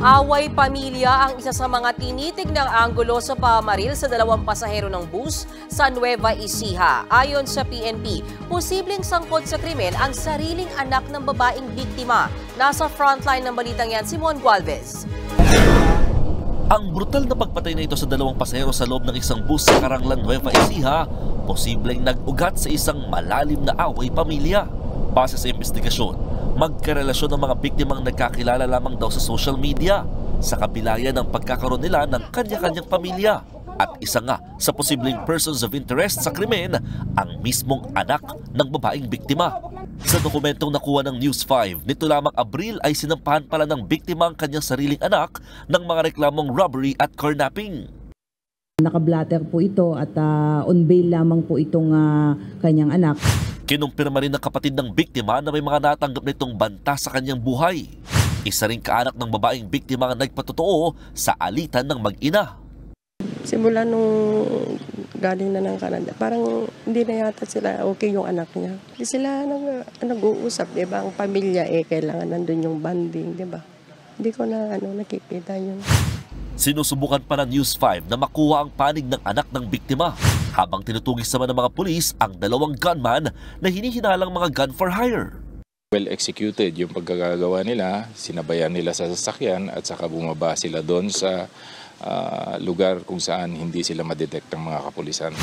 Away pamilya ang isa sa mga tinitignang anggulo sa pamaril sa dalawang pasahero ng bus sa Nueva Ecija. Ayon sa PNP, posibleng sangkot sa krimen ang sariling anak ng babaeng biktima. Nasa frontline ng balitang yan si Mon Gualvez. Ang brutal na pagpatay na ito sa dalawang pasahero sa loob ng isang bus sa Caranglan, Nueva Ecija, posibleng nag-ugat sa isang malalim na away pamilya. Base sa investigasyon, magkarelasyon ng mga biktimang nagkakilala lamang daw sa social media sa kabila yan ng pagkakaroon nila ng kanya-kanyang pamilya. At isa nga sa posibleng persons of interest sa krimen, ang mismong anak ng babaeng biktima. Sa dokumentong nakuha ng News 5, nito lamang Abril ay sinampahan pala ng biktima ang kanyang sariling anak ng mga reklamong robbery at carnapping. Nakablatter po ito at on bail lamang po itong kanyang anak. Kinumpirma rin ng kapatid ng biktima na may mga natanggap nitong banta sa kanyang buhay. Isa ring kaanak ng babaeng biktima ang nagpatotoo sa alitan ng mag-ina. Simula nung galing na ng Canada, parang hindi na yata sila okay yung anak niya. Hindi sila nag-uusap, di ba? Ang pamilya kailangan nandun yung bonding, di ba? Hindi ko na nakikita yun. Sinusubukan pa ng News 5 na makuha ang panig ng anak ng biktima habang tinutugis naman ng mga pulis ang dalawang gunman na hinihinalang mga gun for hire. Well executed yung pagkagagawa nila, sinabayan nila sa sasakyan at saka bumaba sila doon sa lugar kung saan hindi sila madetect ng mga kapulisan.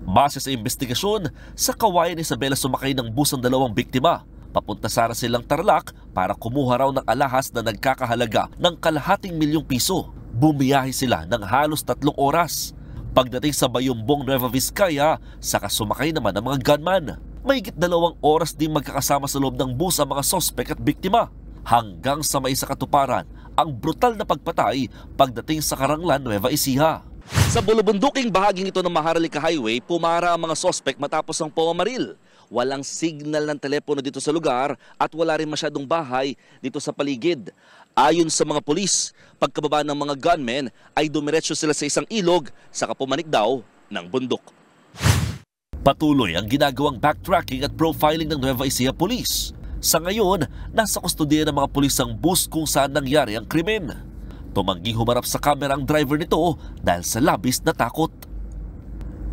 Base sa investigasyon, sa Kawayan Isabela sumakay ng bus ang dalawang biktima. Papunta sana silang Tarlac para kumuha raw ng alahas na nagkakahalaga ng ₱250,000. Bumiyahe sila ng halos 3 oras. Pagdating sa Bayumbong, Nueva Vizcaya, saka sumakay naman ng mga gunman. Mahigit 2 oras din magkakasama sa loob ng bus ang mga sospek at biktima. Hanggang sa may sa katuparan, ang brutal na pagpatay pagdating sa Caranglan, Nueva Ecija. Sa bulubunduking bahaging ito ng Maharlika Highway, pumara ang mga sospek matapos ang pamamaril. Walang signal ng telepono dito sa lugar at wala rin masyadong bahay dito sa paligid. Ayon sa mga pulis, pagkababa ng mga gunmen ay dumiretso sila sa isang ilog saka pumanik daw ng bundok. Patuloy ang ginagawang backtracking at profiling ng Nueva Ecija Police. Sa ngayon, nasa kustodiya ng mga pulis ang bus kung saan nangyari ang krimen. Tumangging humarap sa kamera ang driver nito dahil sa labis na takot.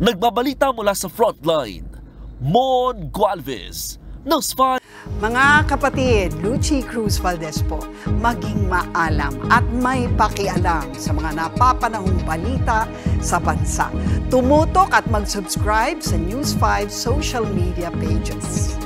Nagbabalita mula sa frontline, Mon Gualvez, News 5. Mga kapatid, Lucy Cruz Valdez po, maging maalam at may pakialam sa mga napapanahong balita sa bansa. Tumutok at mag-subscribe sa News 5 social media pages.